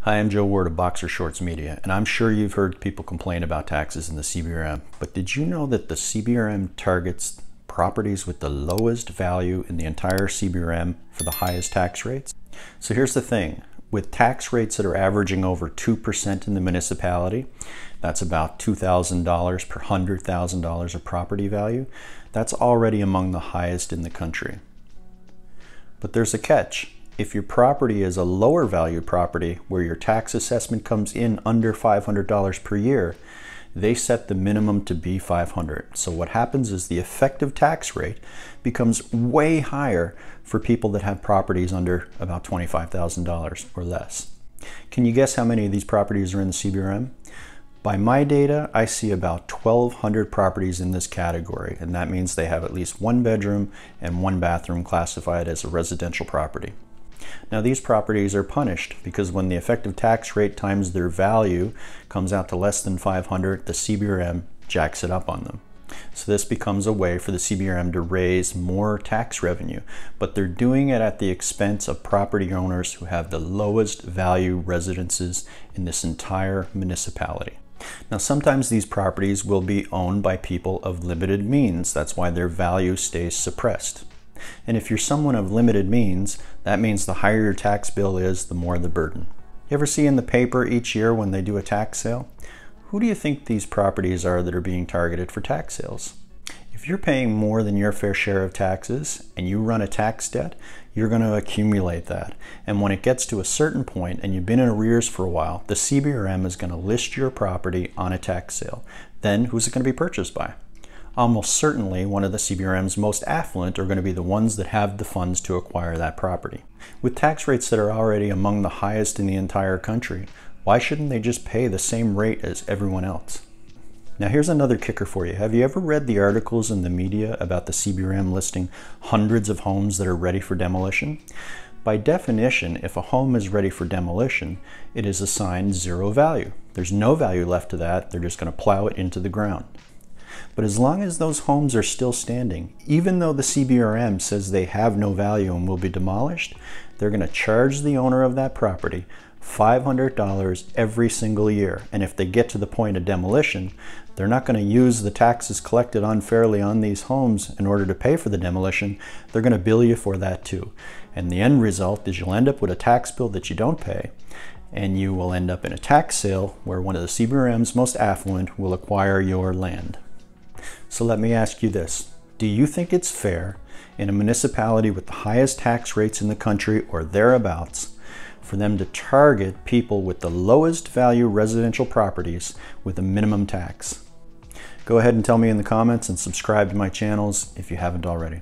Hi, I'm Joe Ward of Boxer Shorts Media, and I'm sure you've heard people complain about taxes in the CBRM, but did you know that the CBRM targets properties with the lowest value in the entire CBRM for the highest tax rates? So here's the thing, with tax rates that are averaging over 2% in the municipality, that's about $2,000 per $100,000 of property value, that's already among the highest in the country. But there's a catch. If your property is a lower value property where your tax assessment comes in under $500 per year, they set the minimum to be $500. So what happens is the effective tax rate becomes way higher for people that have properties under about $25,000 or less. Can you guess how many of these properties are in the CBRM? By my data, I see about 1,200 properties in this category, and that means they have at least one bedroom and one bathroom classified as a residential property. Now these properties are punished because when the effective tax rate times their value comes out to less than 500, the CBRM jacks it up on them. So this becomes a way for the CBRM to raise more tax revenue, but they're doing it at the expense of property owners who have the lowest value residences in this entire municipality. Now sometimes these properties will be owned by people of limited means. That's why their value stays suppressed. And if you're someone of limited means, that means the higher your tax bill is, the more the burden. You ever see in the paper each year when they do a tax sale? Who do you think these properties are that are being targeted for tax sales? If you're paying more than your fair share of taxes and you run a tax debt, you're going to accumulate that. And when it gets to a certain point and you've been in arrears for a while, the CBRM is going to list your property on a tax sale. Then who's it going to be purchased by? Almost certainly one of the CBRM's most affluent are going to be the ones that have the funds to acquire that property. With tax rates that are already among the highest in the entire country, why shouldn't they just pay the same rate as everyone else? Now here's another kicker for you. Have you ever read the articles in the media about the CBRM listing hundreds of homes that are ready for demolition? By definition, if a home is ready for demolition, it is assigned zero value. There's no value left to that. They're just going to plow it into the ground. But as long as those homes are still standing, even though the CBRM says they have no value and will be demolished, they're going to charge the owner of that property $500 every single year. And if they get to the point of demolition, they're not going to use the taxes collected unfairly on these homes in order to pay for the demolition. They're going to bill you for that too. And the end result is you'll end up with a tax bill that you don't pay, and you will end up in a tax sale where one of the CBRM's most affluent will acquire your land. So let me ask you this. Do you think it's fair in a municipality with the highest tax rates in the country or thereabouts for them to target people with the lowest value residential properties with a minimum tax? Go ahead and tell me in the comments and subscribe to my channels if you haven't already.